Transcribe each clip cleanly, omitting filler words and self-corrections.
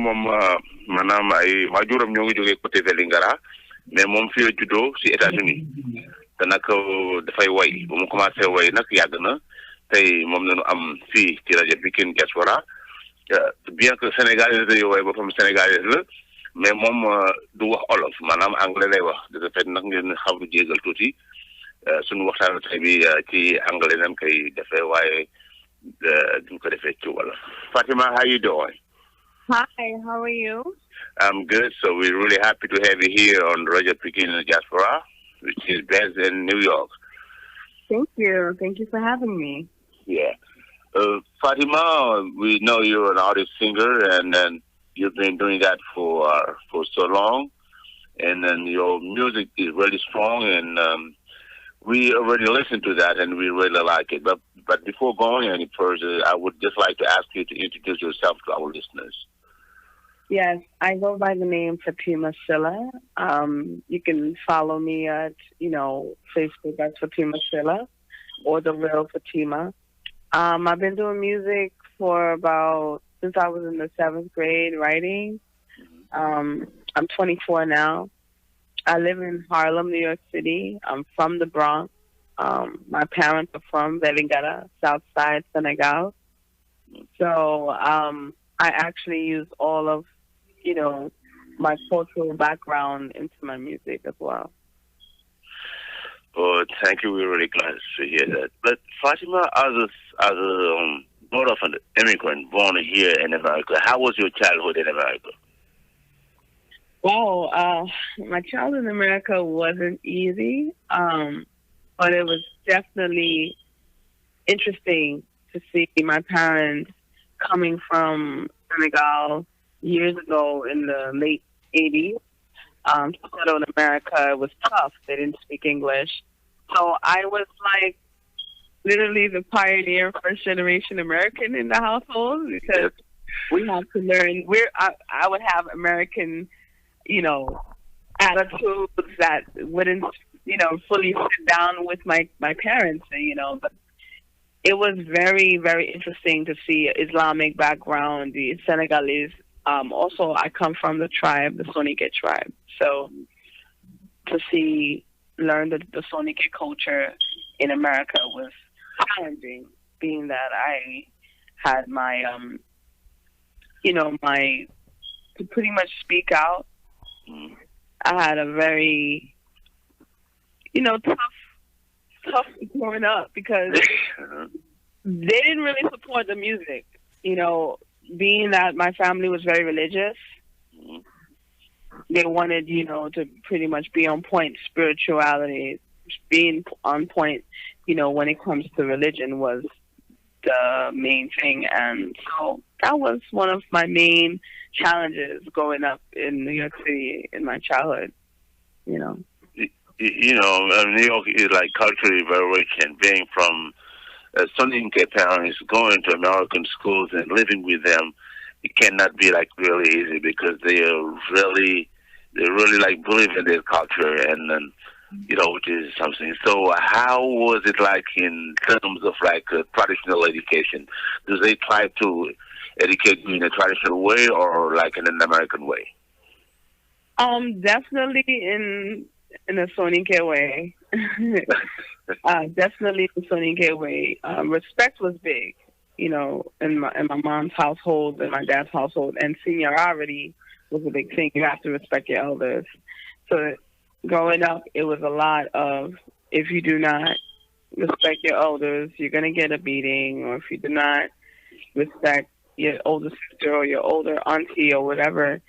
moom maanaam ay waajuram ñoo ngi jógee côté Vélingara mais moom fii la juddoo si États-Unis te nag dafay way bu mu commencé way nag yàgg na tey moom la ñu am fii ci rajo Pikine Diaspora bien que sénégalais la way ba fam sénégalais la mais moom du wax olof maanaam anglais lay wax de fait nag ngeen xaw a jégal tuuti suñu waxtaanu tey bi ci anglais nañ koy defee waaye duñ ko defee ci wala. Fatima, how you doing? Hi, how are you? I'm good. So we're really happy to have you here on Radio Pikine Diaspora, which is based in New York. Thank you. Thank you for having me. Yeah. Fatima, we know you're an artist singer, and then you've been doing that for so long, and then your music is really strong, and we already listened to that, and we really like it. But before going any further, I would just like to ask you to introduce yourself to our listeners. Yes, I go by the name FATIMA Sillah. You can follow me at, Facebook as FATIMA Sillah or The Real Fatima. I've been doing music for since I was in the 7th grade writing. I'm 24 now. I live in Harlem, New York City. I'm from the Bronx. My parents are from Vélingara, South Side, Senegal. So I actually use all of, my cultural background into my music as well. Oh, thank you. We're really glad to hear that. But Fatima, as a daughter of an immigrant born here in America, how was your childhood in America? Well, my childhood in America wasn't easy, but it was definitely interesting to see my parents coming from Senegal years ago in the late 80s. To settle in America, it was tough. They didn't speak English. So I was like literally the pioneer, first generation American in the household because we had to learn. I would have American, attitudes that wouldn't, fully sit down with my parents, but it was very, very interesting to see Islamic background, the Senegalese. Also, I come from the tribe, the Soninke tribe. So to learn the Soninke culture in America was challenging, being that I had my, to pretty much speak out. I had a very, tough growing up because they didn't really support the music, being that my family was very religious. They wanted, to pretty much be on point. Spirituality, being on point, when it comes to religion was the main thing. And so that was one of my main challenges growing up in New York City in my childhood, New York is like culturally very rich, and being from Soninke parents going to American schools and living with them, it cannot be like really easy because they really like believe in their culture, and then which is something. So how was it like in terms of like traditional education? Do they try to educate you in a traditional way or like in an American way? Definitely in a Soninke way. Definitely in a Soninke way. Respect was big, in my mom's household and my dad's household, and seniority was a big thing. You have to respect your elders. So growing up, it was a lot of, if you do not respect your elders, you're going to get a beating, or if you do not respect your older sister or your older auntie or whatever,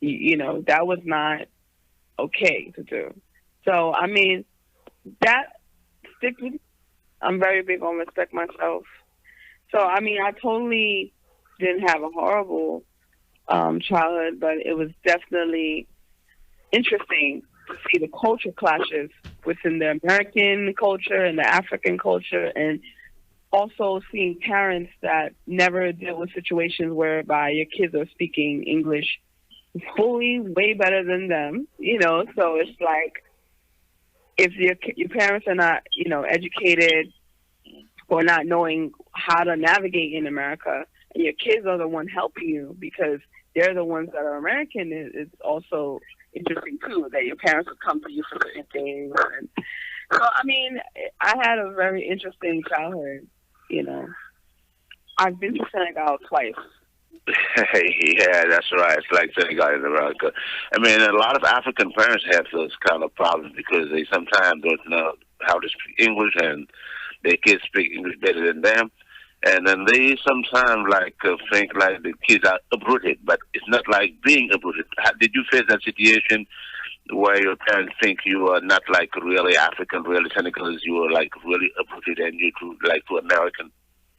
that was not okay to do. So, that stick with me. I'm very big on respect myself. So, I totally didn't have a horrible childhood, but it was definitely interesting to see the culture clashes within the American culture and the African culture, and also seeing parents that never deal with situations whereby your kids are speaking English fully way better than them, so it's like if your parents are not, educated or not knowing how to navigate in America, and your kids are the one helping you because they're the ones that are American, it's also interesting too, that your parents would come to you for certain things. And so, I mean, I had a very interesting childhood, you know. I've been to Senegal twice. Yeah, that's right. It's like Senegal in America. I mean, a lot of African parents have those kind of problems because they sometimes don't know how to speak English, and their kids speak English better than them. And then they sometimes think like the kids are uprooted, but it's not like being uprooted. Did you face that situation where your parents think you are not like really African, really Senegalese, you are like really uprooted and you too American?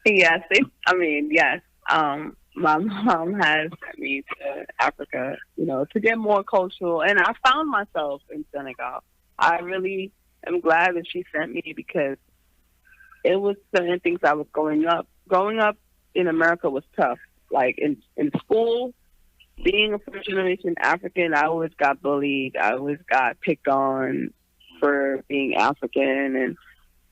Yes, yes. My mom has sent me to Africa, you know, to get more cultural, and I found myself in Senegal. I really am glad that she sent me because it was certain things I was growing up. Growing up in America was tough. Like in school, being a first generation African, I always got bullied. I always got picked on for being African, and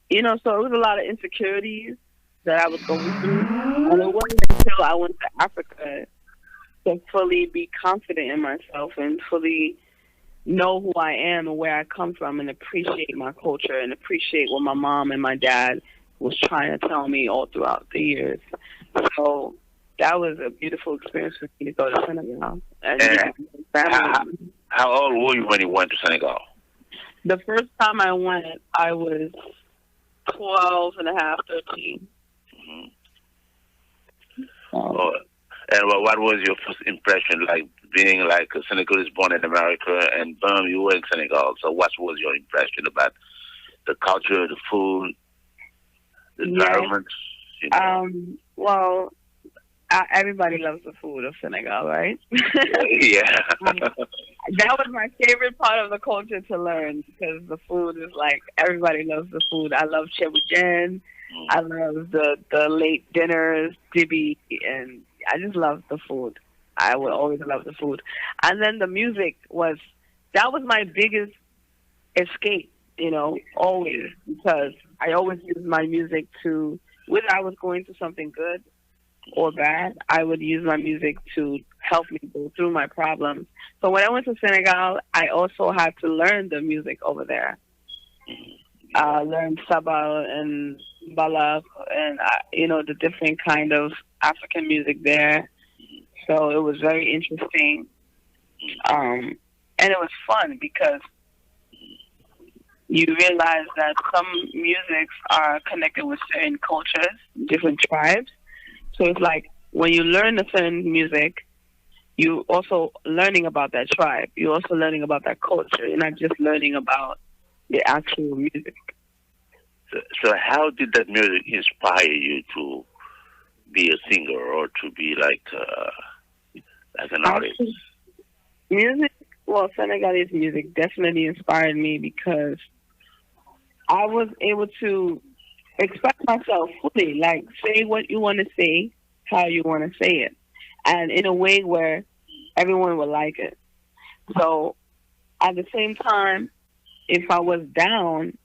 you know, so it was a lot of insecurities that I was going through. And it wasn't until I went to Africa to fully be confident in myself and fully know who I am and where I come from and appreciate my culture and appreciate what my mom and my dad was trying to tell me all throughout the years. So that was a beautiful experience for me to go to Senegal. And how old were you when you went to Senegal? The first time I went, I was 12 and a half, 13. Mm-hmm. And what was your first impression, like being like a Senegalese born in America and boom, you were in Senegal? So what was your impression about the culture, the food, the environment? You know? Well, everybody loves the food of Senegal, right? Yeah. That was my favorite part of the culture to learn because the food is like, everybody loves the food. I love jeune. I love the late dinners, dibi, and I just love the food. I will always love the food. And then the music that was my biggest escape, you know, always, because I always used my music to, whether I was going through something good or bad, I would use my music to help me go through my problems. So when I went to Senegal, I also had to learn the music over there. Learned Sabal and Balak and, you know, the different kind of African music there. So it was very interesting. And it was fun because you realize that some musics are connected with certain cultures, different tribes. So it's like when you learn a certain music, you're also learning about that tribe. You're also learning about that culture. You're not just learning about the actual music. So how did that music inspire you to be a singer or to be like an artist? Music, well, Senegalese music definitely inspired me because I was able to express myself fully, like say what you want to say, how you want to say it, and in a way where everyone would like it. So at the same time, if I was down,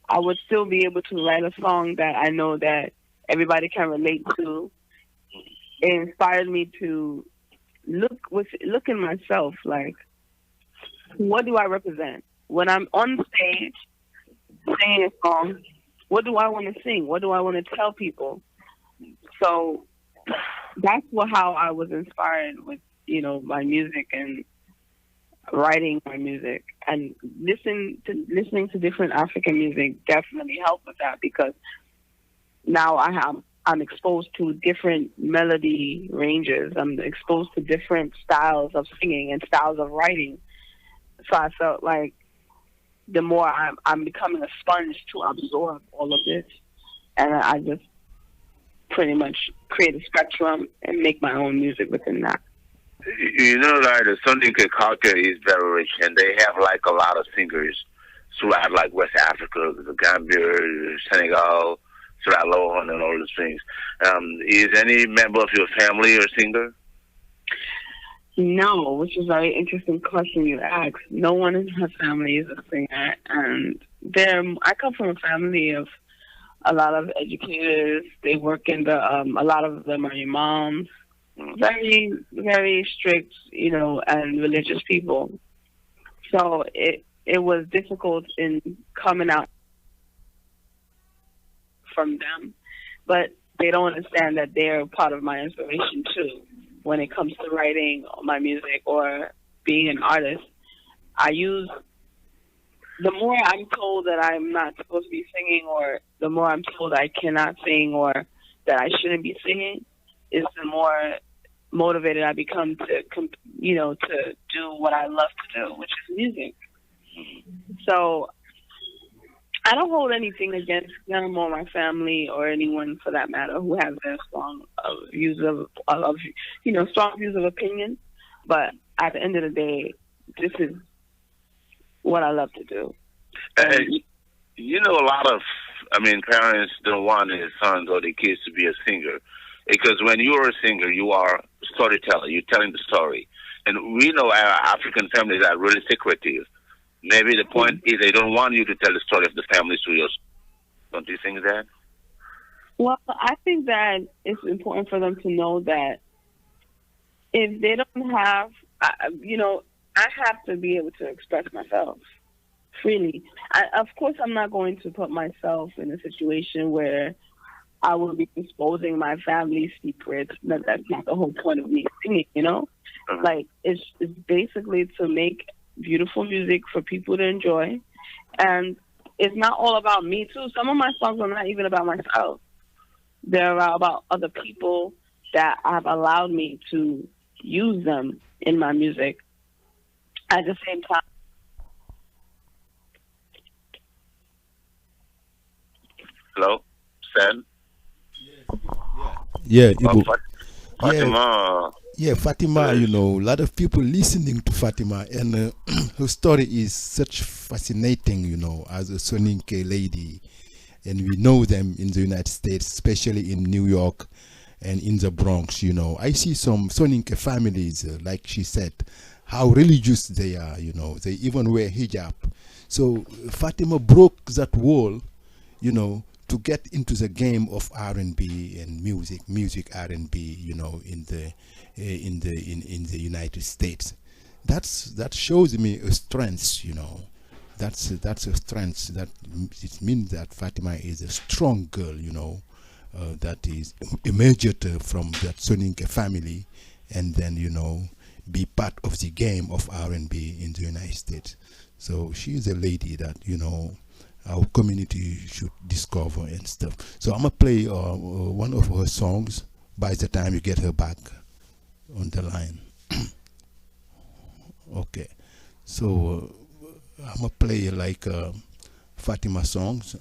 I would still be able to write a song that I know that everybody can relate to. It inspired me to look in myself, like, what do I represent? When I'm on stage singing a song, what do I want to sing? What do I want to tell people? So that's how I was inspired with, you know, my music and writing my music, and listening to different African music definitely helped with that because now I'm exposed to different melody ranges. I'm exposed to different styles of singing and styles of writing. So I felt like the more I'm becoming a sponge to absorb all of this, and I just pretty much create a spectrum and make my own music within that. You know, like the Soninke culture is very rich, and they have like a lot of singers throughout like West Africa, the Gambia, Senegal, Sierra Leone, and all those things. Is any member of your family a singer? No, which is a very interesting question you asked. No one in my family is a singer, and I come from a family of a lot of educators. They work in a lot of them are imams. very, very strict, and religious people. So it was difficult in coming out from them, but they don't understand that they're part of my inspiration too. When it comes to writing my music or being an artist, the more I'm told that I'm not supposed to be singing, or the more I'm told I cannot sing or that I shouldn't be singing, is the more motivated I become to do what I love to do, which is music. So I don't hold anything against them or my family or anyone for that matter who has their strong views strong views of opinion. But at the end of the day, this is what I love to do. A lot of, parents don't want their sons or their kids to be a singer, because when you're a singer, you are a storyteller. You're telling the story. And we know our African families are really secretive. Maybe the point is they don't want you to tell the story of the family to your. Don't you think that? Well, I think that it's important for them to know that if they don't have, I have to be able to express myself freely. Of course, I'm not going to put myself in a situation where I will be exposing my family's secrets. That's not the whole point of me singing, Like, it's basically to make beautiful music for people to enjoy. And it's not all about me, too. Some of my songs are not even about myself. They're about other people that have allowed me to use them in my music. At the same time, hello, Sam? Yeah, Fatima. Yeah, Fatima, a lot of people listening to Fatima, and her story is such fascinating, as a Soninke lady. And we know them in the United States, especially in New York and in the Bronx, I see some Soninke families, like she said, how religious they are, they even wear hijab. So Fatima broke that wall, to get into the game of R&B and music R&B, in the United States. That shows me a strength, That's a strength. That it means that Fatima is a strong girl, that is emerged from that Soninke family, and then be part of the game of R&B in the United States. So she is a lady that our community should discover and stuff. So I'm gonna play one of her songs by the time you get her back on the line. Okay, so I'm gonna play like Fatima songs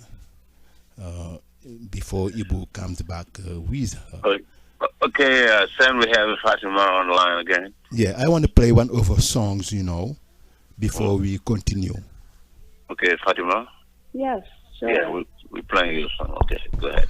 before Ibu comes back with her. Okay, Sam, we have Fatima on the line again. Yeah, I want to play one of her songs, before we continue. Okay, Fatima. Yes, sure. Yeah, we're playing your song. Okay, go ahead.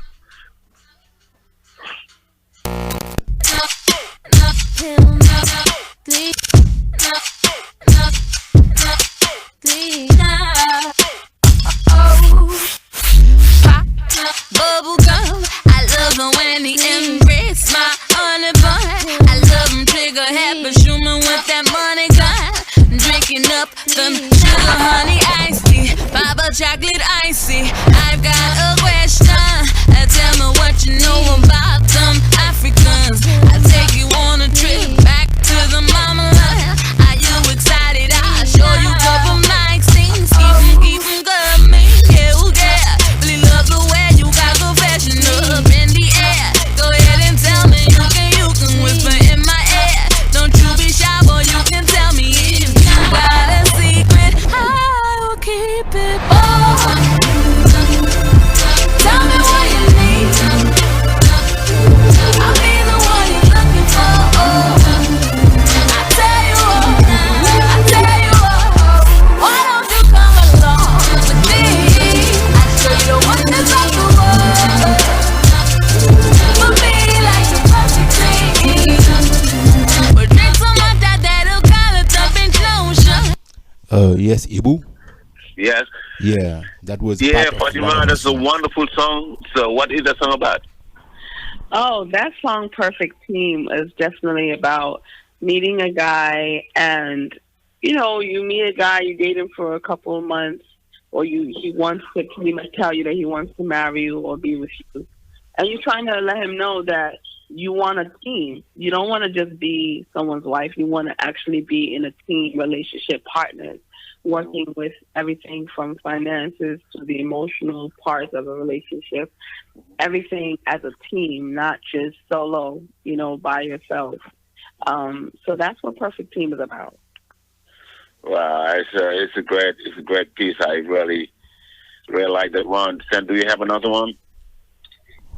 Bubblegum, I love them when he embrace my honey bun. I love them trigger happy, shooting with that money gun. Drinking up them sugar honey iced tea, Baba chocolate icy. I've got a question. Tell me what you know about them Africans. I'll take you on a trip back to the mama land. Are you excited? I'll show you a couple nice things. Keep 'em good, me. Yeah, really love the way you got the fashion up in the air. Go ahead and tell me you can whisper in my ear. Don't you be shy, boy, you can tell me if you got a secret. I will keep it. Tell me what you need. I'll be the one you're looking for. I tell you all. Why don't you come along with me? I'll show you the wonders of the world. For me, like the perfect thing. But drink some of that'll call it up in closure. Yes, Ibu. Yes. Yeah, that was. Yeah, Fatima, that's a wonderful song. So, what is that song about? Oh, that song "Perfect Team" is definitely about meeting a guy, and you meet a guy, you date him for a couple of months, or he wants to pretty much tell you that he wants to marry you or be with you, and you're trying to let him know that you want a team. You don't want to just be someone's wife. You want to actually be in a team relationship, partners, working with everything from finances to the emotional parts of a relationship, everything as a team, not just solo, by yourself. So that's what Perfect Team is about. Wow, it's a great piece. I really like that one. Sam, do you have another one?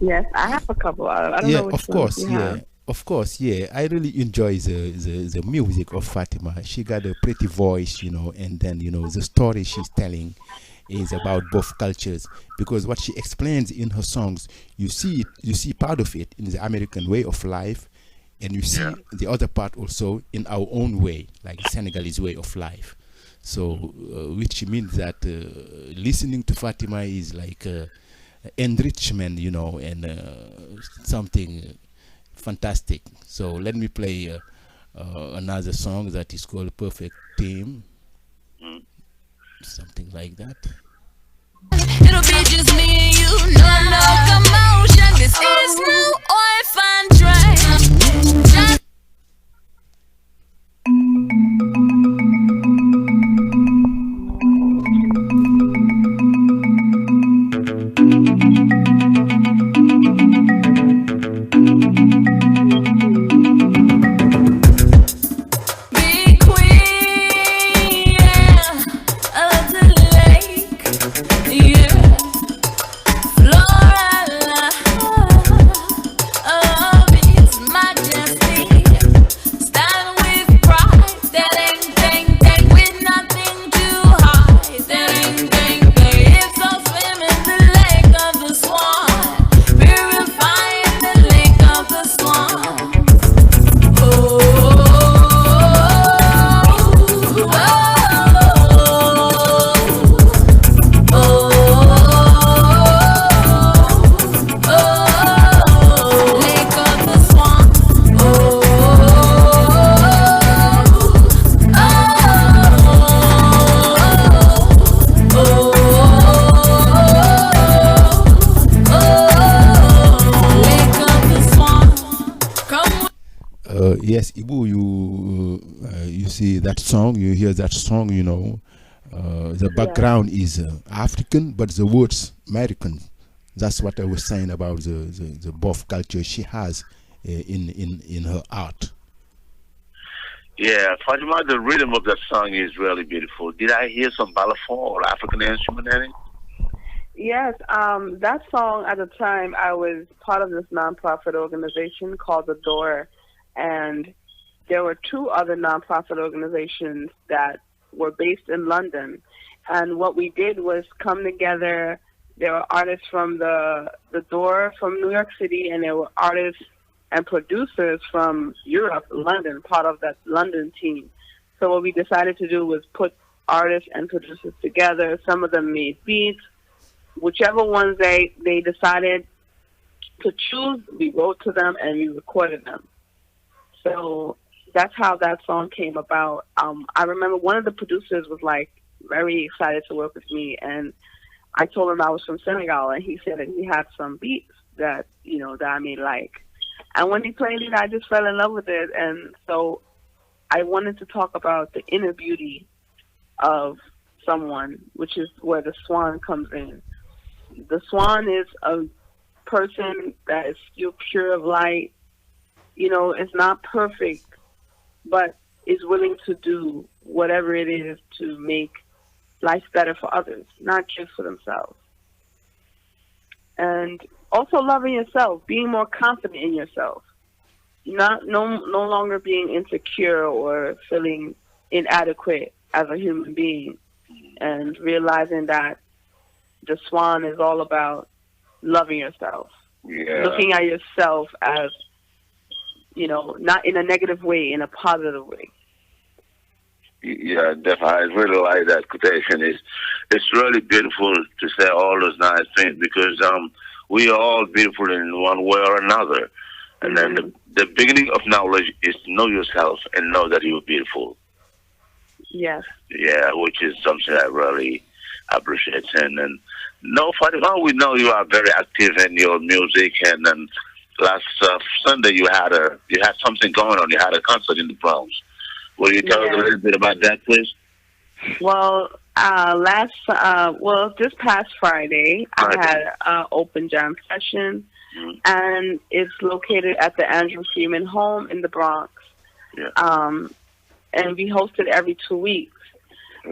Yes, I have a couple. I don't know which of course, ones you have. Of course, yeah. I really enjoy the music of Fatima. She got a pretty voice, and then the story she's telling is about both cultures, because what she explains in her songs, you see part of it in the American way of life, and you see the other part also in our own way, like Senegalese way of life. So, which means that listening to Fatima is like enrichment, and something fantastic. So let me play another song that is called Perfect Team. Something like that. It'll be just me and you, no commotion. This is no orphan train. Just yes, Ibu, you see that song, you hear that song, the background is African, but the words American. That's what I was saying about the both culture she has in her art. Yeah, Fatima, the rhythm of that song is really beautiful. Did I hear some balafon or African instrument in it? Yes, that song at the time, I was part of this nonprofit organization called The Door, and there were two other nonprofit organizations that were based in London. And what we did was come together. There were artists from the Door from New York City, and there were artists and producers from Europe, London, part of that London team. So what we decided to do was put artists and producers together. Some of them made beats. Whichever ones they decided to choose, we wrote to them and we recorded them. So that's how that song came about. I remember one of the producers was like very excited to work with me, and I told him I was from Senegal, and he said that he had some beats that that I may like. And when he played it, I just fell in love with it. And so I wanted to talk about the inner beauty of someone, which is where the swan comes in. The swan is a person that is still pure of light, is not perfect, but is willing to do whatever it is to make life better for others, not just for themselves. And also loving yourself, being more confident in yourself, no longer being insecure or feeling inadequate as a human being, and realizing that the swan is all about loving yourself, looking at yourself as, not in a negative way, in a positive way. Yeah, definitely. I really like that quotation. It's really beautiful to say all those nice things, because we are all beautiful in one way or another. And then the beginning of knowledge is to know yourself and know that you're beautiful. Yes. Yeah, which is something I really appreciate. And no, Fatima, we know you are very active in your music. And then last Sunday you had something going on. You had a concert in the Bronx. Will you tell us a little bit about that, please? Well, this past Friday, I had an open jam session, and it's located at the Andrew Freeman Home in the Bronx. Yeah. And we host it every 2 weeks.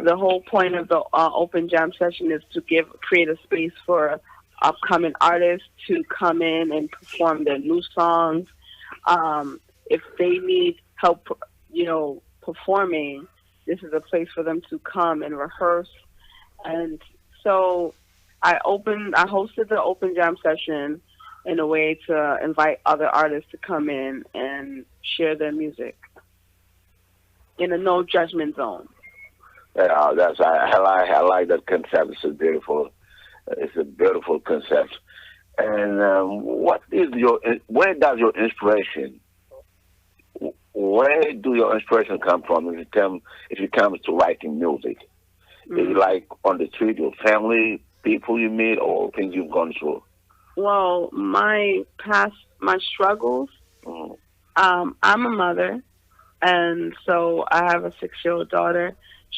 The whole point of the open jam session is to create a space for upcoming artists to come in and perform their new songs. If they need help, performing, this is a place for them to come and rehearse. And so I hosted the open jam session in a way to invite other artists to come in and share their music in a no judgment zone. Yeah, I like that concept. It's a beautiful concept. And where does your inspiration? Where do your inspiration come from if it comes to writing music? Is it like on the street, your family, people you meet, or things you've gone through? Well, my struggles. I'm a mother, and so I have a 6-year-old daughter.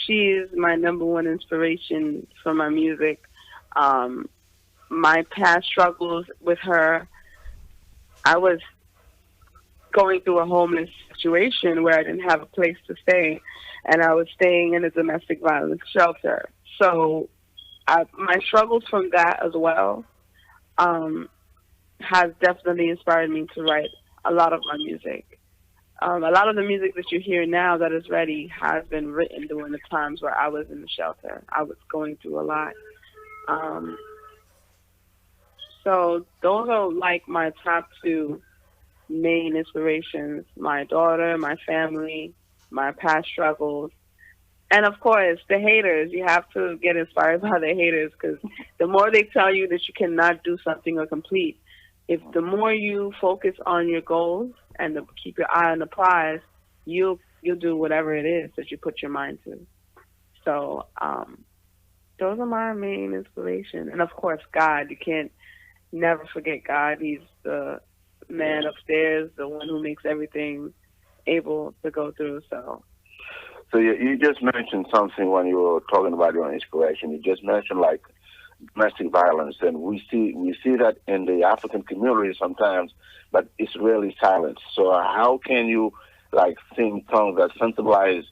She is my number one inspiration for my music. My past struggles with her, I was going through a homeless situation where I didn't have a place to stay, and I was staying in a domestic violence shelter. So my struggles from that as well has definitely inspired me to write a lot of my music. A lot of the music that you hear now that is ready has been written during the times where I was in the shelter. I was going through a lot. So those are like my top 2 main inspirations: my daughter, my family, my past struggles, and of course the haters. You have to get inspired by the haters, because the more they tell you that you cannot do something or complete, the more you focus on your goals and keep your eye on the prize, you'll do whatever it is that you put your mind to. So those are my main inspiration, and of course God. You can't never forget God. He's the man upstairs, the one who makes everything able to go through. So you just mentioned something when you were talking about your inspiration. You just mentioned like domestic violence, and we see that in the African community sometimes, but it's really silent. So how can you like sing songs that sensibilize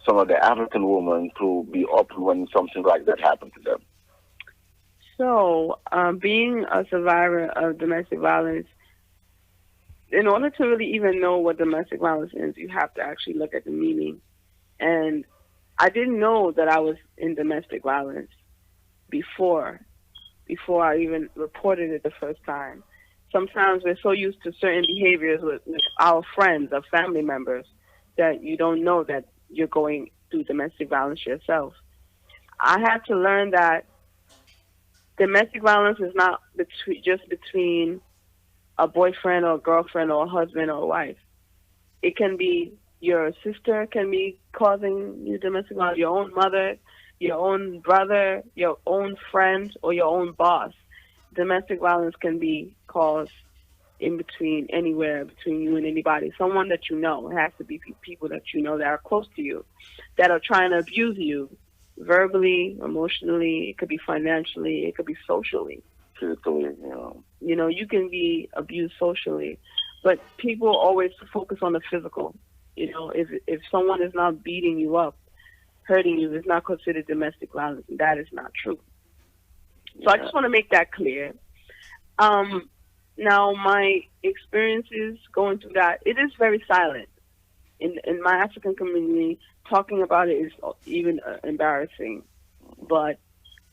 some of the African women to be open when something like that happens to them? So being a survivor of domestic violence, in order to really even know what domestic violence is, you have to actually look at the meaning. And I didn't know that I was in domestic violence before I even reported it the first time. Sometimes we're so used to certain behaviors with our friends or family members that you don't know that you're going through domestic violence yourself. I had to learn that domestic violence is not just between a boyfriend or a girlfriend or a husband or a wife. It can be your sister can be causing you domestic violence, your own mother, your own brother, your own friend, or your own boss. Domestic violence can be caused anywhere between you and anybody. Someone that you know. It has to be people that you know that are close to you, that are trying to abuse you, verbally, emotionally. It could be financially. It could be socially. Physically, you can be abused socially, but people always focus on the physical. If someone is not beating you up, hurting you, it's not considered domestic violence. That is not true. So I just want to make that clear. Now, my experiences going through that, it is very silent. In my African community, talking about it is even embarrassing. But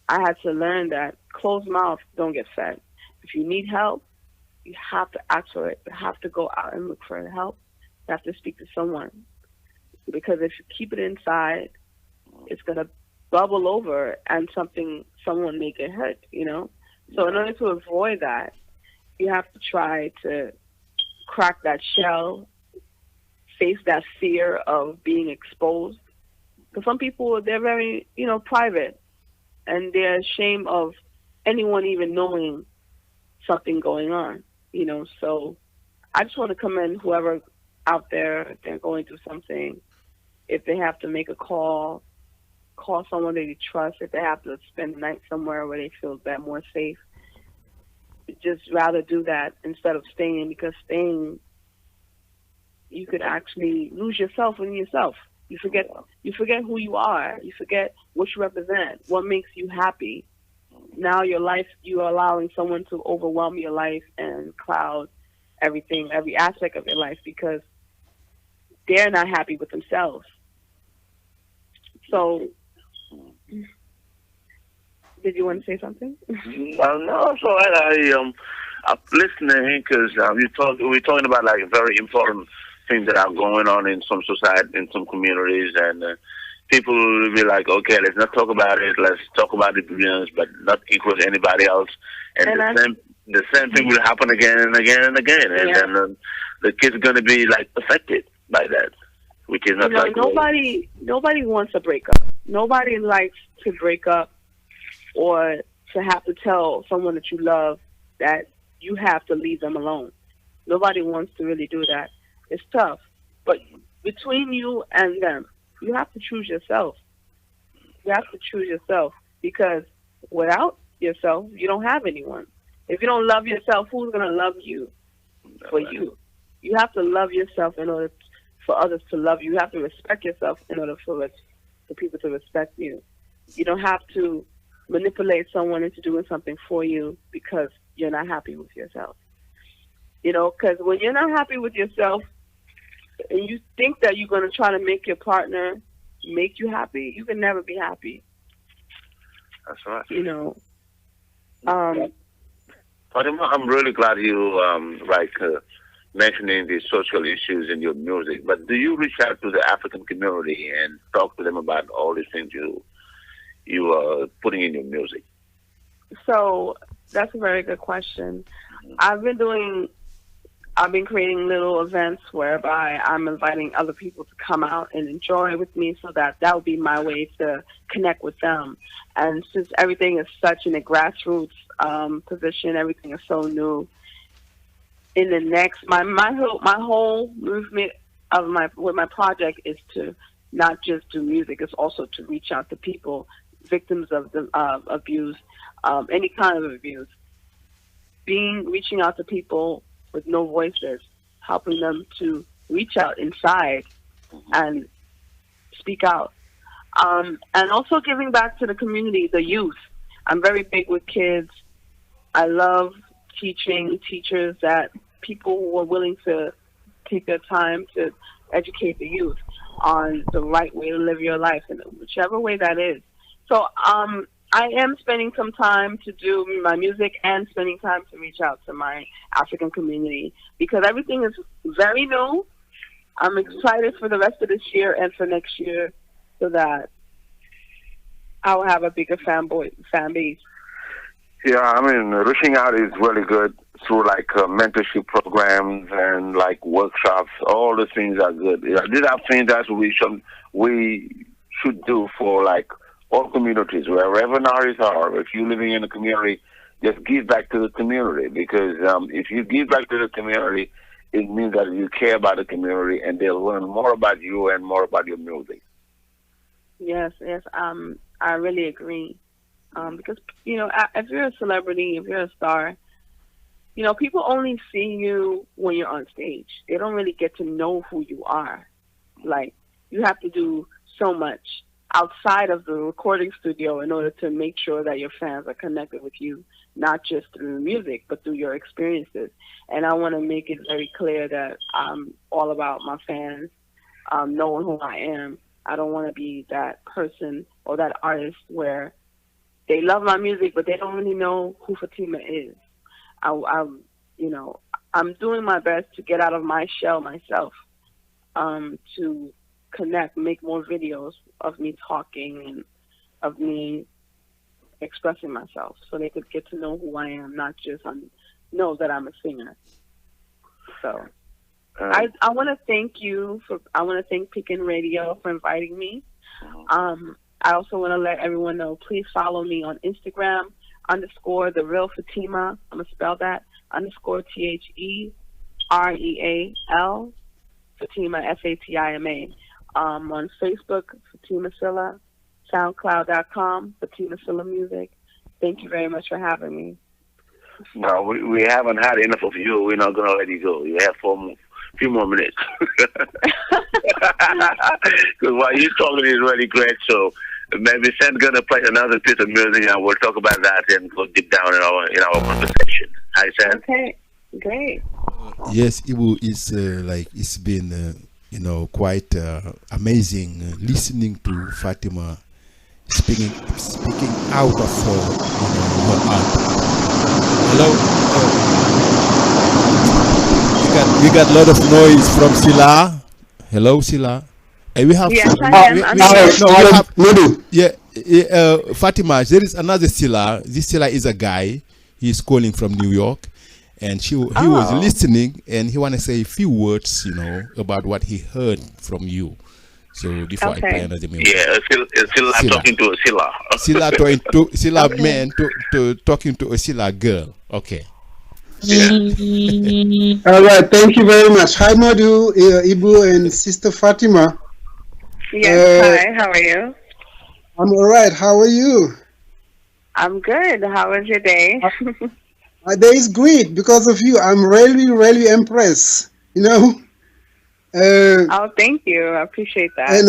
I had to learn that closed mouths don't get fed. If you need help, you have to ask for it. You have to go out and look for help. You have to speak to someone. Because if you keep it inside, it's going to bubble over and someone may get hurt, So in order to avoid that, you have to try to crack that shell, face that fear of being exposed. Because some people, they're very, private, and they're ashamed of anyone even knowing something going on, So I just want to commend whoever out there, if they're going through something, if they have to make a call someone they trust, if they have to spend the night somewhere where they feel that more safe, just rather do that instead of staying, because staying, you could actually lose yourself in yourself. You forget who you are. You forget what you represent, what makes you happy. Now your life, you're allowing someone to overwhelm your life and cloud everything, every aspect of your life, because they're not happy with themselves. So, did you want to say something? No. So I'm listening because we're talking about like very important things that are going on in some society, in some communities, and people will be like, okay, let's not talk about it. Let's talk about the brilliance, but not include anybody else. And the same thing will happen again and again and again, and then the kids are going to be like affected by that, which is not like nobody wants to break up. Nobody likes to break up or to have to tell someone that you love that you have to leave them alone. Nobody wants to really do that. It's tough. But between you and them, you have to choose yourself. You have to choose yourself, because without yourself, you don't have anyone. If you don't love yourself, who's going to love you for you? You have to love yourself in order for others to love you. You have to respect yourself in order for people to respect you. You don't have to manipulate someone into doing something for you because you're not happy with yourself. Because when you're not happy with yourself and you think that you're going to try to make your partner make you happy, you can never be happy. That's right. FATIMA, I'm really glad you mentioning the social issues in your music. But do you reach out to the African community and talk to them about all these things you are putting in your music? So that's a very good question. I've been creating little events whereby I'm inviting other people to come out and enjoy with me, so that would be my way to connect with them. And since everything is such in a grassroots position, everything is so new. In the next, my whole movement with my project is to not just do music; it's also to reach out to people, victims of abuse, any kind of abuse. Reaching out to people with no voices, helping them to reach out inside and speak out. And also giving back to the community, the youth. I'm very big with kids. I love teaching teachers that people who are willing to take their time to educate the youth on the right way to live your life, in whichever way that is. So I am spending some time to do my music and spending time to reach out to my African community, because everything is very new. I'm excited for the rest of this year and for next year, so that I will have a bigger fan base. Yeah, I mean, reaching out is really good through like mentorship programs and like workshops. All the things are good. These are things that we should do for like all communities, wherever artists are. If you're living in a community, just give back to the community, because if you give back to the community, it means that you care about the community, and they'll learn more about you and more about your music. Yes, I really agree. Because, if you're a celebrity, if you're a star, people only see you when you're on stage. They don't really get to know who you are. Like, you have to do so much outside of the recording studio in order to make sure that your fans are connected with you, not just through music, but through your experiences. And I want to make it very clear that I'm all about my fans knowing who I am. I don't want to be that person or that artist where they love my music, but they don't really know who FATIMA is. I'm doing my best to get out of my shell myself, to connect, make more videos of me talking and of me expressing myself, so they could get to know who I am, not just on know that I'm a singer. So I want to thank Pikine Radio for inviting me. I also want to let everyone know, please follow me on Instagram, _the real Fatima. I'm going to spell that, _THEREAL, Fatima, FATIMA. On Facebook, Fatima Sillah, SoundCloud.com, Fatima Sillah Music. Thank you very much for having me. No, we haven't had enough of you. We're not going to let you go. You have few more minutes. Because what you're talking is really great. So maybe Sen's going to play another piece of music, and we'll talk about that and go deep down in our conversation. Hi, Sen. Okay, great. Yes, Ibu is it's been quite amazing listening to Fatima speaking out of her heart. Hello. We got a lot of noise from Sillah. Hello, Sillah. And we have. Yes, Fatima. There is another Sillah. This Sillah is a guy. He's calling from New York, and he was listening, and he want to say a few words, about what he heard from you. So before I play another music. Yeah, Sillah talking to a Sillah. Sillah talking to Sillah man to talking to a Sillah girl. Okay. Yeah. All right, thank you very much. Hi, Madu, Ibu, and Sister Fatima. Yes, hi, how are you? I'm all right. How are you? I'm good. How was your day? My day is great because of you. I'm really, really impressed. Oh, thank you. I appreciate that. And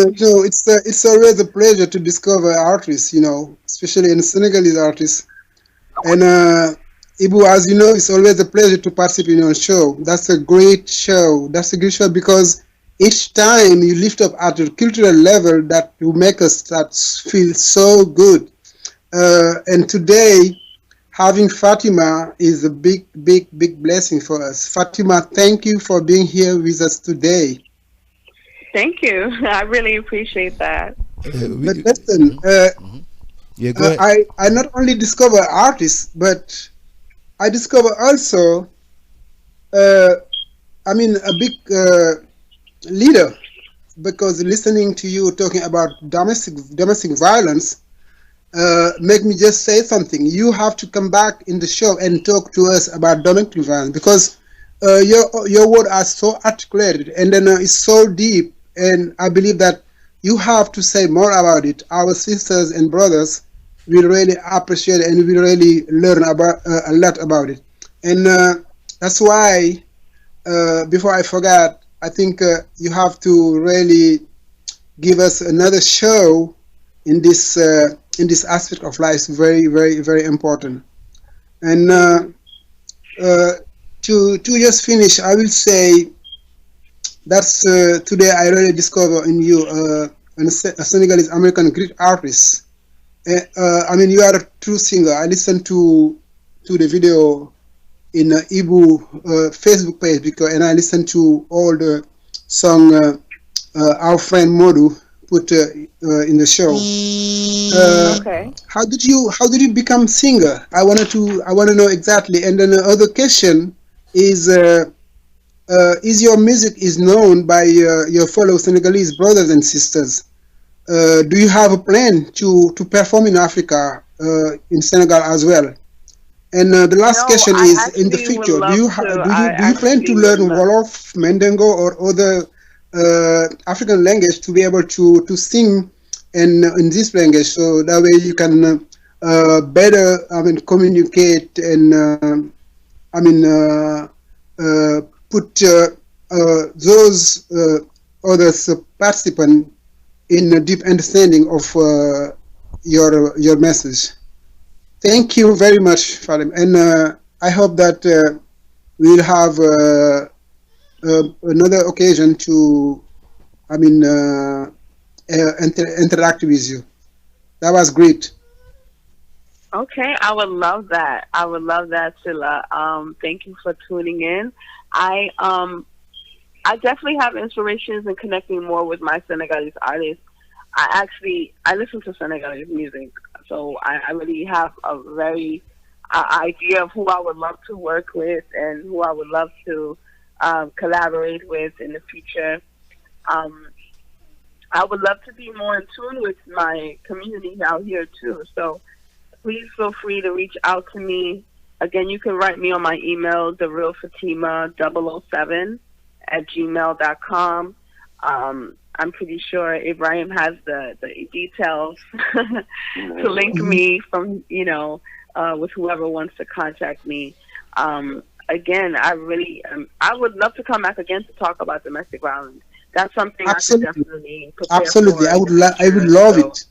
it's always a pleasure to discover artists, especially in Senegalese artists. And Ibu, as you know, it's always a pleasure to participate in your show. That's a great show. That's a great show because each time you lift up at a cultural level that will make us feel so good. And today, having Fatima is a big, big, big blessing for us. Fatima, thank you for being here with us today. Thank you. I really appreciate that. But listen, I not only discover artists, but I discover also, a big leader, because listening to you talking about domestic violence make me just say something. You have to come back in the show and talk to us about domestic violence, because your words are so articulated and then it's so deep, and I believe that you have to say more about it. Our sisters and brothers will really appreciate it and will really learn about a lot about it. And that's why, before I forget, I think you have to really give us another show in this aspect of life. It's very, very, very important. And to just finish, I will say that's today I really discover in you a Senegalese American great artist. You are a true singer. I listened to the video in Ibu Facebook page and I listened to all the song our friend Modu put in the show. Okay. How did you become singer? I want to know exactly. And then the other question is your music is known by your fellow Senegalese brothers and sisters? Do you have a plan to perform in Africa, in Senegal as well? And the last question is, in the future, do you plan to learn Wolof, Mendengo, or other African language to be able to sing in this language, so that way you can better communicate and put those other participants in a deep understanding of your message. Thank you very much, Fatim, and I hope that we'll have another occasion to, interact with you. That was great. Okay, I would love that. I would love that, Sillah. Thank you for tuning in. I definitely have inspirations in connecting more with my Senegalese artists. I listen to Senegalese music, so I really have a very idea of who I would love to work with and who I would love to collaborate with in the future. I would love to be more in tune with my community out here too. So please feel free to reach out to me. Again, you can write me on my email, therealfatima007@gmail.com. I'm pretty sure Ibrahim has the details to link me from, with whoever wants to contact me. Again, I would love to come back again to talk about domestic violence. That's something Absolutely. I could definitely prepare Absolutely, for. I would love it.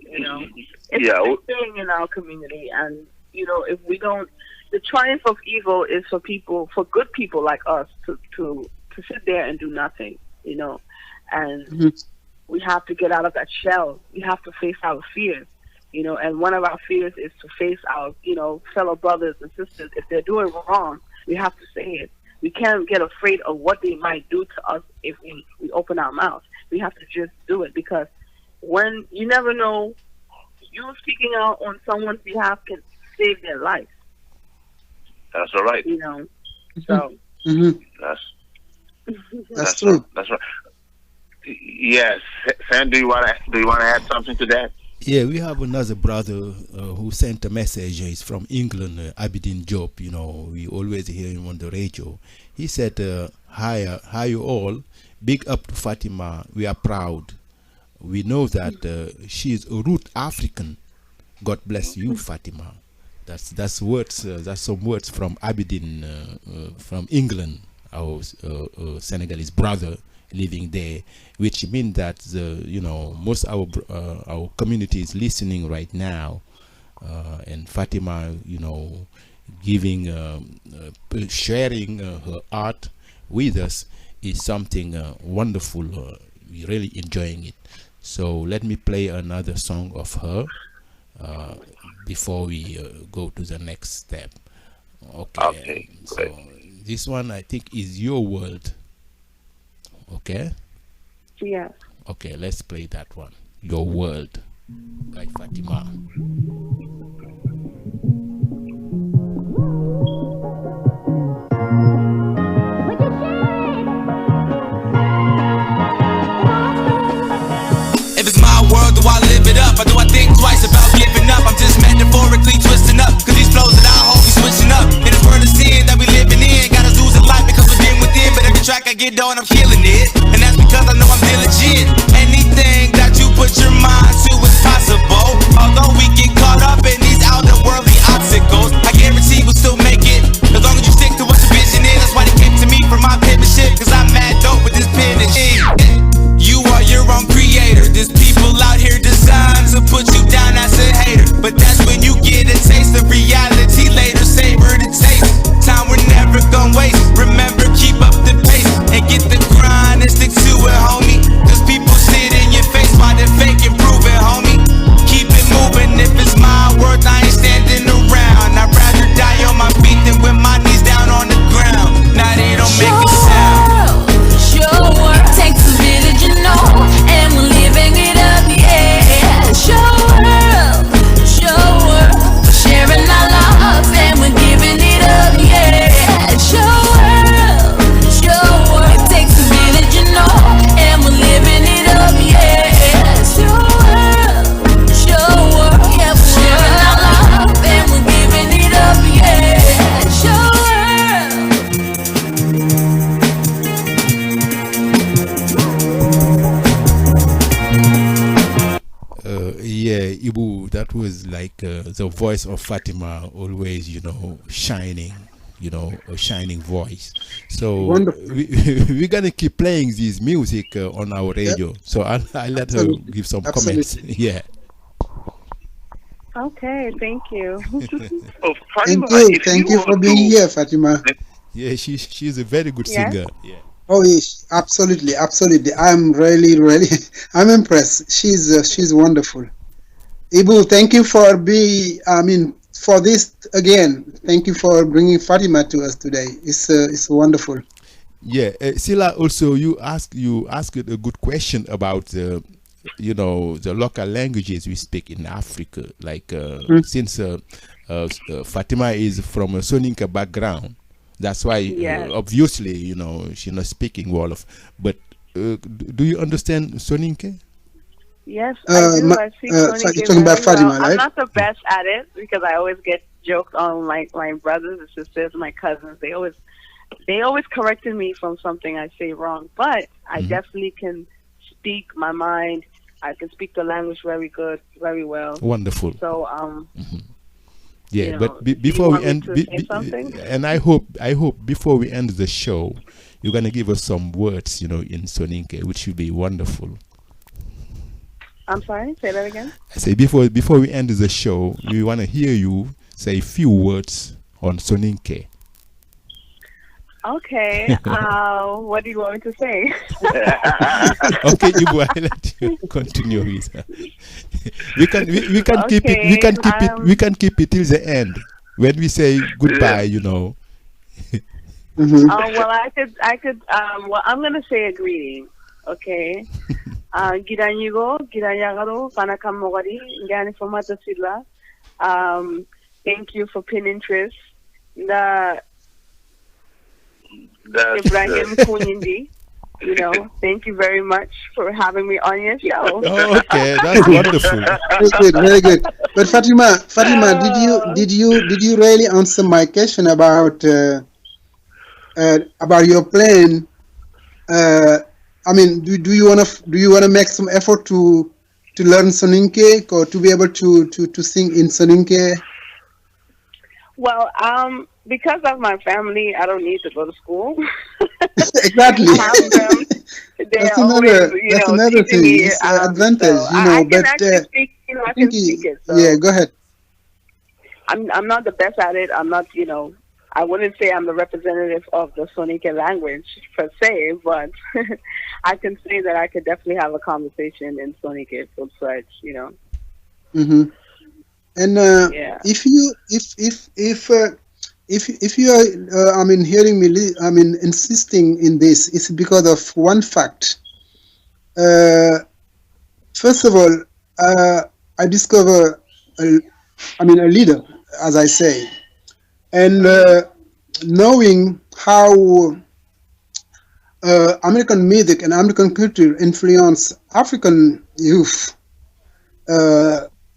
It's a big thing in our community, and if we don't, the triumph of evil is for good people like us to sit there and do nothing, and we have to get out of that shell. We have to face our fears, and one of our fears is to face our, fellow brothers and sisters. If they're doing wrong, we have to say it. We can't get afraid of what they might do to us if we open our mouths. We have to just do it, because when you never know, you speaking out on someone's behalf can save their life. That's all right. So that's true. That's right. Yes, Sam. Do you want to add something to that? Yeah, we have another brother who sent a message. He's from England, Abidin Job. We always hear him on the radio. He said, hi you all. Big up to Fatima. We are proud. We know that she is a root African. God bless you, Fatima. That's words. That's some words from Abidin, from England. Our Senegalese brother living there, which means that most our community is listening right now, and Fatima, giving sharing her art with us is something wonderful. We're really enjoying it. So let me play another song of her before we go to the next step. Okay. So this one I think is Your World. Okay? Yeah. Okay, let's play that one. Your World by Fatima. If it's my world, do I live it up? Or do I think twice about giving up? I'm just metaphorically twisting up, cause these flows that I hold be switching up. In this world of sin that we living in, gotta lose in life because we're in within. But every track I get on, I'm killing it, and that's because I know I'm diligent. Anything that you put your mind to is possible. Although we get caught up in these outer worldly obstacles, I guarantee we'll still make it, as long as you stick to what your vision is. That's why they came to me for my penmanship, cause I'm mad dope with this pen and shit. You are your own creator. There's people out here designed to put you down as a hater, but that's when you get a taste of reality later. Savor the taste. Time we're never gonna waste. Remember, keep up the pace and get the grind and stick to it, homie. Cause people sit in your face while they're fake and prove it, homie. Keep it moving. If it's my world, I ain't standing around. I'd rather die on my feet than with my knees down on the ground. Now they don't make a sound. Sure, it takes a village, and we're living it up, yeah. Sure, we're sharing our love, and we're giving it up, yeah. Sure, it takes a village, and we're living it up, yeah. Sure, yeah, we're sharing our love, and we're giving it up, yeah. Sure. Yeah, Ibu, that was like the voice of Fatima, always, shining, a shining voice. So we're going to keep playing this music on our radio. Yep. So I'll let her give some comments. Yeah. Okay, thank you. Fatima, thank you for being here, Fatima. Yeah, she's a very good singer. Yeah. Oh yes, absolutely. I'm really, I'm impressed. She's wonderful. Ibu, thank you for for this again. Thank you for bringing Fatima to us today. It's wonderful. Yeah, Sillah, also you asked a good question about you know, the local languages we speak in Africa. Like since Fatima is from a Soninka background, that's why obviously, you know, she's not speaking Wolof. But do you understand Soninke? Yes, I do. I speak Soninke you're talking about Fatima, well. right? I'm not the best at it because I always get jokes on my brothers and sisters, my cousins. They always corrected me from something I say wrong. But I definitely can speak my mind. I can speak the language very well. Wonderful. So yeah, you know, but before we end, and I hope before we end the show, you're gonna give us some words, you know, in Soninke, which will be wonderful. I'm sorry, say that again. I say before we end the show, we want to hear you say a few words on Soninke. Okay. What do you want me to say? Okay, Ibu, I let you continue with that. We can keep it. We can keep it till the end when we say goodbye. You know. Well, I could. Well, I'm gonna say a greeting. Okay. Gidanyigo, gidanyagaro, panakamogari, ngani FATIMA Sillah. Thank you for pin interest. Ibrahim Kunyindi, you know, thank you very much for having me on your show. Oh, okay, that's wonderful. Very good. But Fatima, did you really answer my question about your plan? I mean, do you wanna make some effort to learn Soninke or to be able to sing in Soninke? Well, because of my family, I don't need to go to school. Exactly. That's another thing. It's an advantage, so you know. I can actually speak, you know, I can speak it. So yeah, go ahead. I'm not the best at it. I'm not, you know, I wouldn't say I'm the representative of the Soninke language per se, but I can say that I could definitely have a conversation in Soninke full fledged, you know. Mm-hmm. And if you are, I mean, hearing me, I mean, insisting in this, it's because of one fact. First of all, I discover, a leader, as I say, and knowing how American music and American culture influence African youth,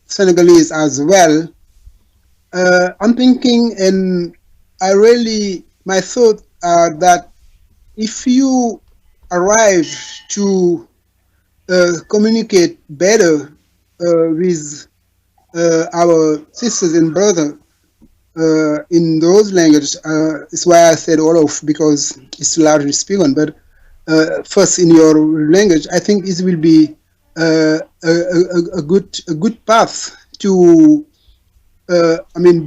Senegalese as well. I'm thinking, and my thought are that if you arrive to communicate better with our sisters and brothers in those languages, it's why I said all of, because it's largely spoken, but first in your language, I think it will be a good path to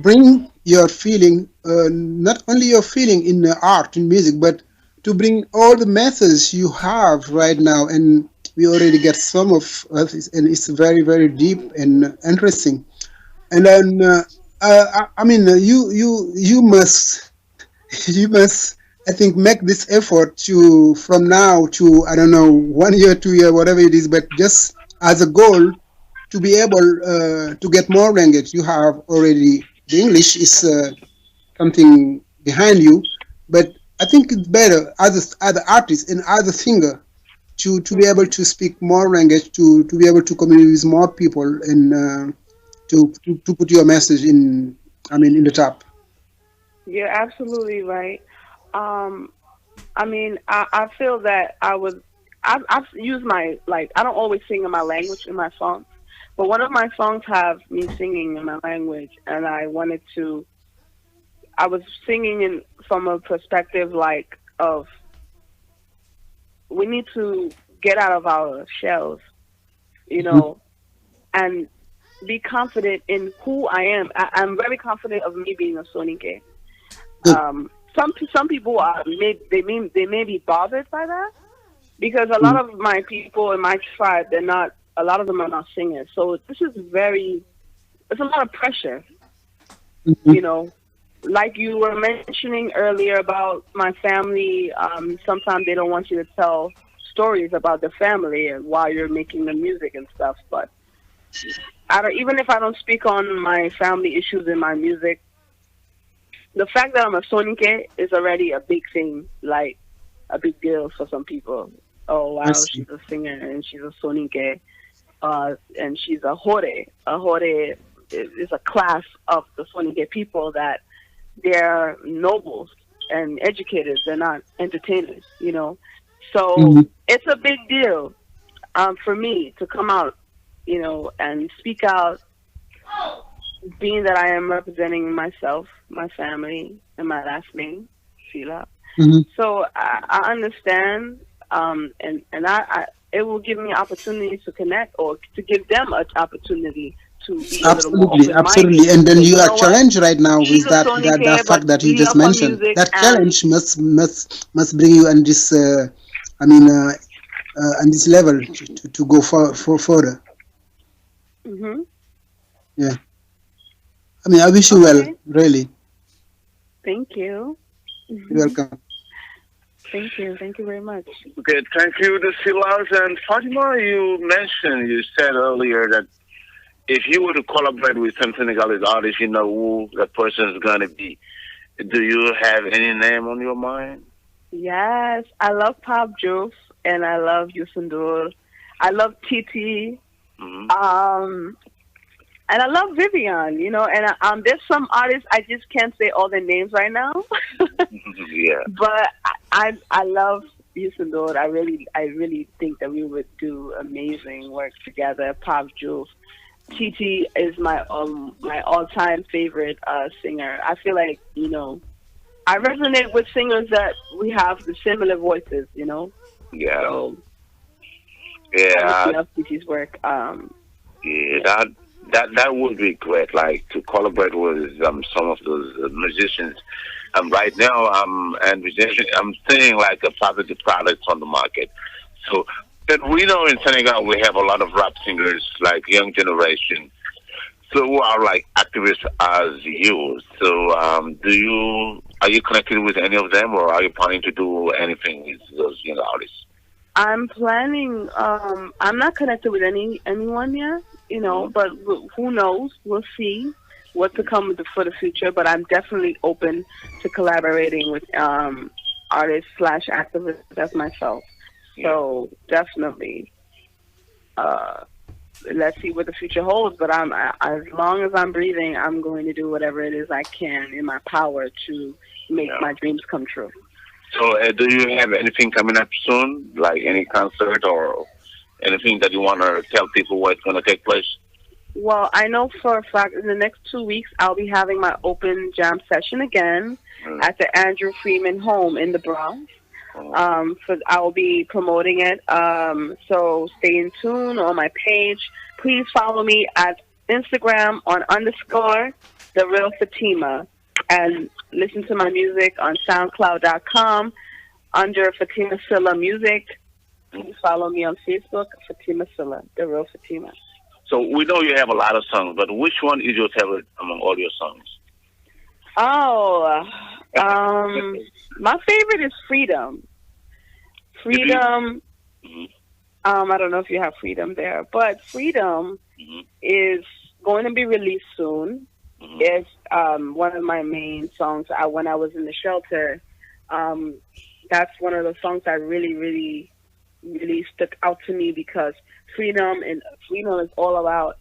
bring your feeling, not only your feeling in art, in music, but to bring all the methods you have right now. And we already get some of it, and it's very, very deep and interesting. And then, you must, I think, make this effort to, from now to, I don't know, 1 year, 2 year, whatever it is, but just as a goal to be able to get more language. You have already, the English is something behind you, but I think it's better as an artist and as a singer to be able to speak more language, to be able to communicate with more people, and to put your message in the top. You're absolutely right. I feel that I've used I don't always sing in my language in my songs, but one of my songs have me singing in my language, and I was singing from a perspective of we need to get out of our shells, you know, and be confident in who I am. I'm very confident of me being a Soninke. Some people may be bothered by that, because a lot of my people in my tribe, a lot of them are not singers. So this is it's a lot of pressure, you know. Like you were mentioning earlier about my family, sometimes they don't want you to tell stories about the family and while you're making the music and stuff. But even if I don't speak on my family issues in my music, the fact that I'm a Soninke is already a big thing, like a big deal for some people. Oh wow, she's a singer and she's a Soninke, and she's a Hore. A Hore is a class of the Soninke people that they're nobles and educators. They're not entertainers, you know. So it's a big deal for me to come out, you know, and speak out, being that I am representing myself, my family, and my last name, Sillah. So I understand, and it will give me opportunities to connect or to give them an opportunity to be absolutely. And then you are challenged right now with that fact that you just mentioned. That challenge must bring you on this, on this level to go further. Yeah. I mean, I wish you well, really. Thank you. You're welcome. Thank you. Thank you very much. Okay, thank you, the Sillahs. And Fatima, you said earlier that if you were to collaborate with some Senegalese artist, you know who that person is going to be. Do you have any name on your mind? Yes, I love Pop Joof and I love Yusundur. I love Titi. And I love Vivian, you know, and there's some artists I just can't say all their names right now. Yeah. But I love Yusundur. I really think that we would do amazing work together. Pop Joof. Titi is my all-time favorite singer. I feel like, you know, I resonate with singers that we have the similar voices, you know. Yeah. So, yeah. I love Titi's work. Yeah, that would be great. Like to collaborate with some of those musicians. Right now, I'm seeing like a positive product on the market. So. And we know in Senegal we have a lot of rap singers, like young generation, so who are like activists as you. So, are you connected with any of them, or are you planning to do anything with those young artists? I'm planning. I'm not connected with anyone yet, you know. But who knows? We'll see what to come for the future. But I'm definitely open to collaborating with artists / activists as myself. So definitely, let's see what the future holds. But as long as I'm breathing, I'm going to do whatever it is I can in my power to make my dreams come true. So do you have anything coming up soon, like any concert or anything that you want to tell people what's going to take place? Well, I know for a fact in the next 2 weeks, I'll be having my open jam session again at the Andrew Freeman home in the Bronx. So I will be promoting it. So stay in tune on my page. Please follow me at Instagram on _TheRealFatima and listen to my music on SoundCloud.com under FATIMA Sillah Music. Please follow me on Facebook, FATIMA Sillah, The Real Fatima. So we know you have a lot of songs, but which one is your favorite among all your songs? My favorite is Freedom. Freedom. I don't know if you have Freedom there, but Freedom is going to be released soon. It's one of my main songs. When I was in the shelter, that's one of the songs that really, really, really stuck out to me because freedom is all about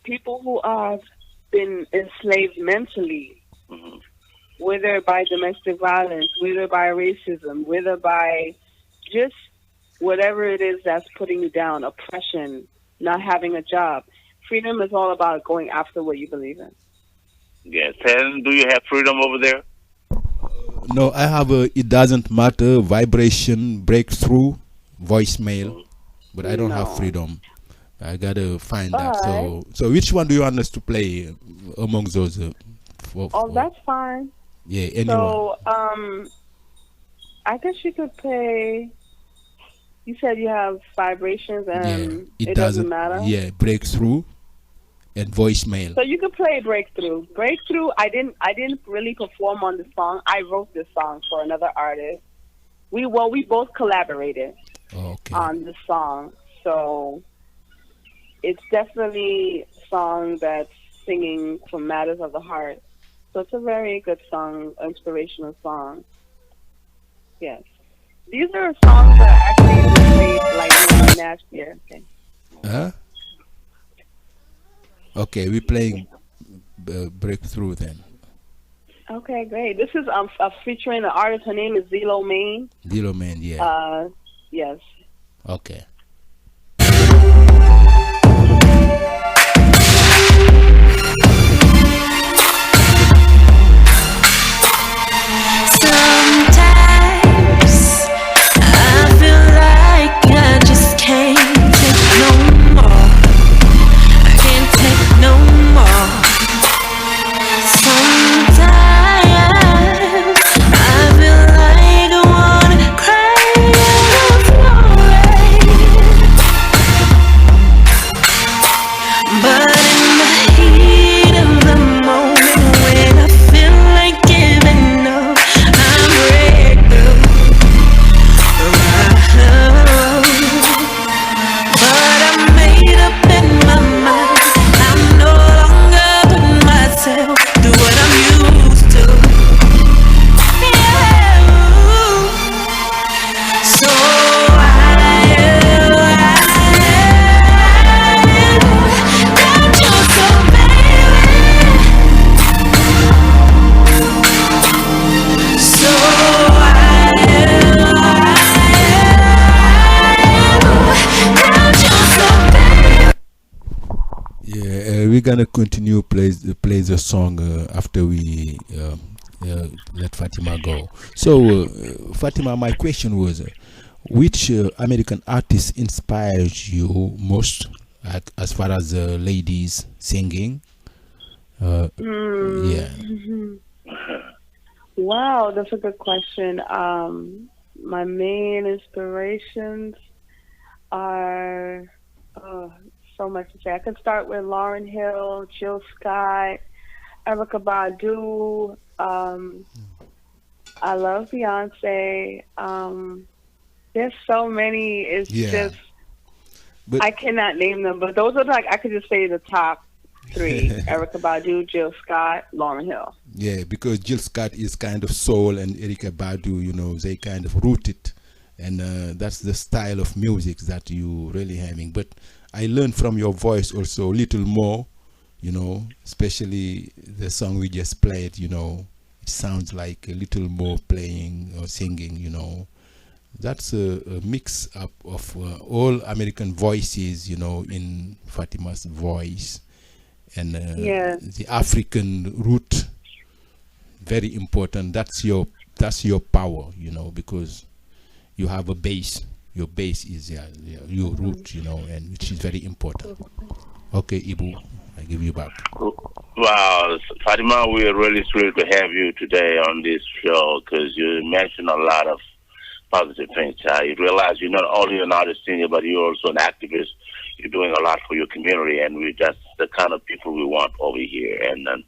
people who have been enslaved mentally, whether by domestic violence, whether by racism, whether by just whatever it is that's putting you down, oppression, not having a job. Freedom is all about going after what you believe in. Yes. And do you have freedom over there? No, I have It Doesn't Matter, Vibration, Breakthrough, Voicemail, but I don't have Freedom. I gotta find that. So which one do you want us to play among those? That's fine. Yeah, anyone. So, I guess you could play. You said you have Vibrations and It Doesn't Matter. Yeah, Breakthrough and Voicemail. So you could play Breakthrough. Breakthrough. I didn't really perform on the song. I wrote this song for another artist. We both collaborated. Okay. on this song. So it's definitely a song that's singing from matters of the heart. So it's a very good song, inspirational song. Yes. These are songs that actually played like last year. Okay. Huh? Okay, we're playing Breakthrough then. Okay, great. This is featuring an artist. Her name is Zelo Main. Zelo Man, yeah. Yes. Okay. Sometimes I feel like I just can't take no more. I can't take no more. Sometimes I feel like I wanna cry out of but in the heat of the moment, when I feel like giving up, I'm breakthrough. But I made up in my mind, I'm no longer putting myself through what I'm used to. Yeah. So Yeah, we're gonna continue play the song after we let Fatima go. So, Fatima, my question was, which American artist inspires you most, like, as far as ladies singing? Yeah. Wow, that's a good question. My main inspirations are so much to say. I could start with Lauryn Hill, Jill Scott, Erykah Badu. I love Beyonce. There's so many. It's just, I cannot name them, but those are like, I could just say the top three. Erykah Badu, Jill Scott, Lauryn Hill. Yeah, because Jill Scott is kind of soul, and Erykah Badu, you know, they kind of rooted, and that's the style of music that you really having. But I learned from your voice also a little more, you know, especially the song we just played, you know, it sounds like a little more playing or singing, you know. That's a mix up of all American voices, you know, in Fatima's voice, and the African root, very important. That's your power, you know, because you have a base. Your base is your root, you know, and which is very important. Okay, Ibu, I give you back. Wow, Fatima, we're really thrilled to have you today on this show because you mentioned a lot of positive things. You realize you're not only an artist singer, but you're also an activist. You're doing a lot for your community, and we're just the kind of people we want over here. And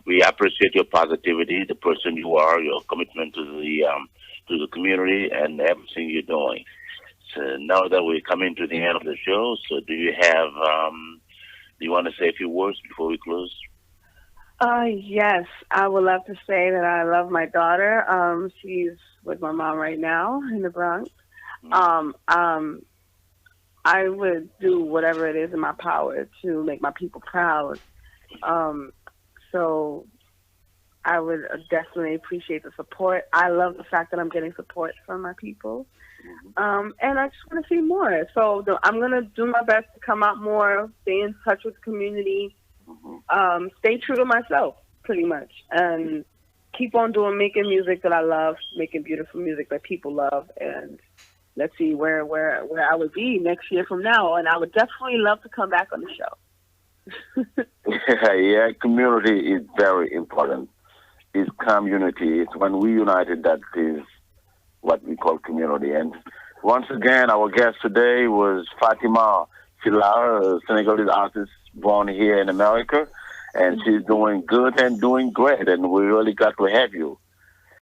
we appreciate your positivity, the person you are, your commitment to the community, and everything you're doing. So now that we're coming to the end of the show, so do you have, do you want to say a few words before we close? Yes, I would love to say that I love my daughter. She's with my mom right now in the Bronx. I would do whatever it is in my power to make my people proud. So I would definitely appreciate the support. I love the fact that I'm getting support from my people. And I just want to see more. So I'm going to do my best to come out more, stay in touch with the community, stay true to myself, pretty much, and keep on making music that I love, making beautiful music that people love, and let's see where I would be next year from now. And I would definitely love to come back on the show. Yeah, community is very important. It's community. It's when we united that is what we call community. And once again, our guest today was FATIMA Sillah, a Senegalese artist born here in America, and she's doing good and doing great. And we're really glad to have you.